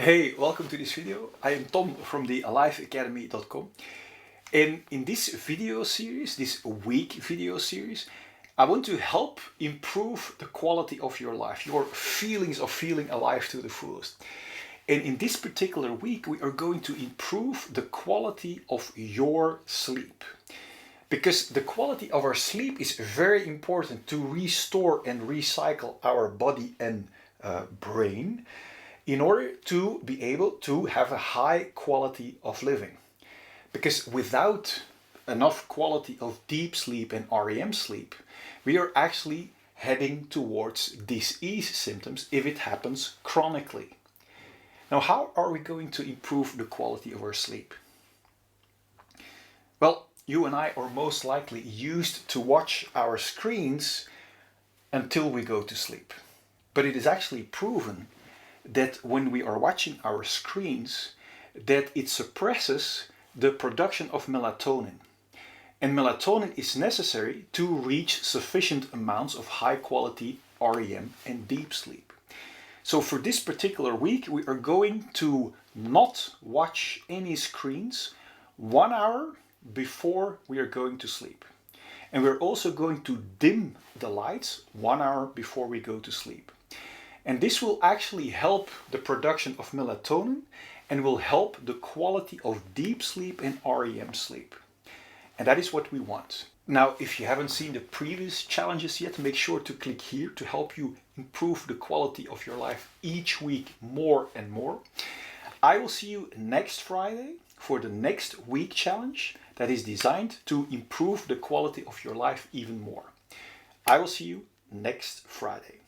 Hey, welcome to this video. I am Tom from the aliveacademy.com. And in this video series, this week video series, I want to help improve the quality of your life, your feelings of feeling alive to the fullest. And in this particular week, we are going to improve the quality of your sleep. Because the quality of our sleep is very important to restore and recycle our body and brain, in order to be able to have a high quality of living. Because without enough quality of deep sleep and REM sleep, we are actually heading towards disease symptoms if it happens chronically. Now, how are we going to improve the quality of our sleep? Well, you and I are most likely used to watch our screens until we go to sleep. But it is actually proven that when we are watching our screens, that it suppresses the production of melatonin. And melatonin is necessary to reach sufficient amounts of high quality REM and deep sleep. So for this particular week, we are going to not watch any screens 1 hour before we are going to sleep. And we're also going to dim the lights 1 hour before we go to sleep. And this will actually help the production of melatonin and will help the quality of deep sleep and REM sleep. And that is what we want. Now, if you haven't seen the previous challenges yet, make sure to click here to help you improve the quality of your life each week more and more. I will see you next Friday for the next week challenge that is designed to improve the quality of your life even more. I will see you next Friday.